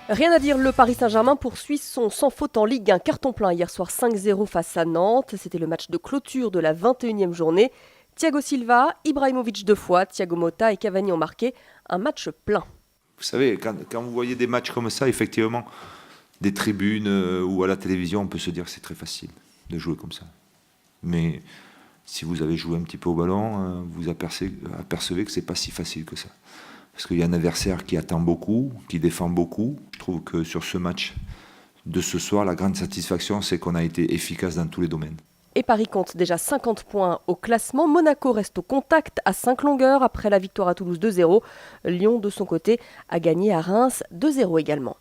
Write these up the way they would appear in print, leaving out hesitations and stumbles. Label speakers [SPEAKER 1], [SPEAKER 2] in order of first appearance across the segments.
[SPEAKER 1] Rien à dire, le Paris Saint-Germain poursuit son sans faute en Ligue 1. Carton plein hier soir 5-0 face à Nantes. C'était le match de clôture de la 21e journée. Thiago Silva, Ibrahimovic 2 fois, Thiago Motta et Cavani ont marqué un match plein.
[SPEAKER 2] Vous savez, quand vous voyez des matchs comme ça, effectivement, des tribunes ou à la télévision, on peut se dire que c'est très facile de jouer comme ça. Mais si vous avez joué un petit peu au ballon, vous apercevez que c'est pas si facile que ça. Parce qu'il y a un adversaire qui attend beaucoup, qui défend beaucoup. Je trouve que sur ce match de ce soir, la grande satisfaction, c'est qu'on a été efficace dans tous les domaines.
[SPEAKER 1] Et Paris compte déjà 50 points au classement. Monaco reste au contact à 5 longueurs après la victoire à Toulouse 2-0. Lyon, de son côté, a gagné à Reims 2-0 également.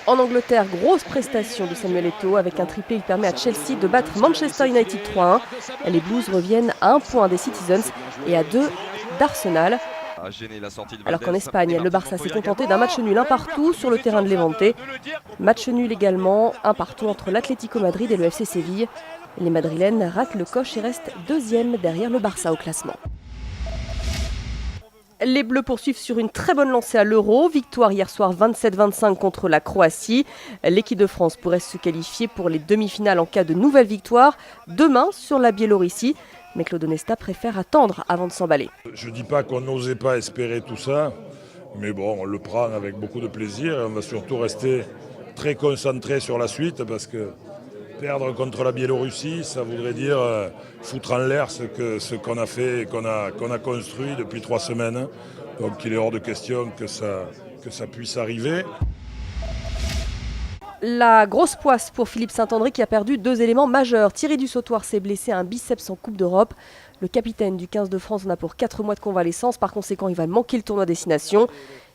[SPEAKER 1] En Angleterre, grosse prestation de Samuel Eto'o. Avec un triplé, il permet à Chelsea de battre Manchester United 3-1. Les Blues reviennent à 1 point des Citizens et à 2 d'Arsenal. Alors qu'en Espagne, le Barça s'est contenté d'un match nul 1 partout sur le terrain de Levante. Match nul également, 1 partout entre l'Atlético Madrid et le FC Séville. Les Madrilènes ratent le coche et restent 2e derrière le Barça au classement. Les Bleus poursuivent sur une très bonne lancée à l'Euro. Victoire hier soir 27-25 contre la Croatie. L'équipe de France pourrait se qualifier pour les demi-finales en cas de nouvelle victoire demain sur la Biélorussie. Mais Claude Onesta préfère attendre avant de s'emballer.
[SPEAKER 3] Je ne dis pas qu'on n'osait pas espérer tout ça, mais bon, on le prend avec beaucoup de plaisir. On va surtout rester très concentré sur la suite parce que perdre contre la Biélorussie, ça voudrait dire foutre en l'air ce qu'on a fait et qu'on a construit depuis 3 semaines. Donc il est hors de question que ça puisse arriver.
[SPEAKER 1] La grosse poisse pour Philippe Saint-André qui a perdu 2 éléments majeurs. Thierry Dussautoir s'est blessé à un biceps en Coupe d'Europe. Le capitaine du 15 de France en a pour 4 mois de convalescence. Par conséquent, il va manquer le tournoi destination.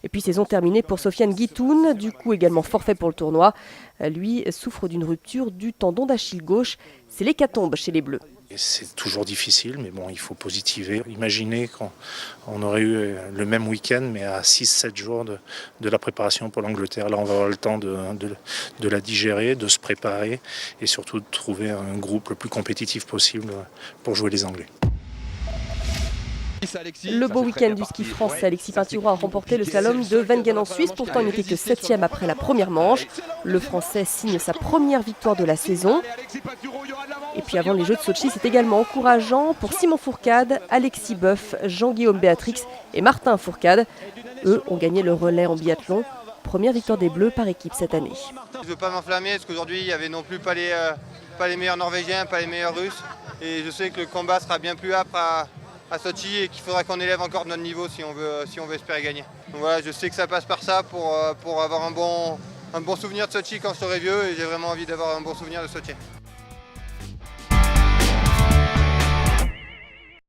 [SPEAKER 1] Et puis saison terminée pour Sofiane Guitoun, du coup également forfait pour le tournoi. Lui souffre d'une rupture du tendon d'Achille gauche. C'est l'hécatombe chez les Bleus.
[SPEAKER 4] C'est toujours difficile, mais bon, il faut positiver. Imaginez qu'on aurait eu le même week-end, mais à 6-7 jours de la préparation pour l'Angleterre. Là, on va avoir le temps de la digérer, de se préparer et surtout de trouver un groupe le plus compétitif possible pour jouer les Anglais.
[SPEAKER 1] Le beau week-end du ski français, Alexis Pinturault a remporté le slalom de Wengen en Suisse. Pourtant, il n'était que 7e après la première manche. Le Français signe sa première victoire de la saison. Et puis avant les Jeux de Sochi, c'est également encourageant pour Simon Fourcade, Alexis Boeuf, Jean-Guillaume Béatrix et Martin Fourcade. Eux ont gagné le relais en biathlon. Première victoire des Bleus par équipe cette année.
[SPEAKER 5] Je ne veux pas m'enflammer parce qu'aujourd'hui, il n'y avait non plus pas les meilleurs Norvégiens, pas les meilleurs Russes. Et je sais que le combat sera bien plus âpre à Sochi et qu'il faudra qu'on élève encore notre niveau si on veut espérer gagner. Donc voilà, je sais que ça passe par ça pour avoir un bon souvenir de Sochi quand je serai vieux et j'ai vraiment envie d'avoir un bon souvenir de Sochi.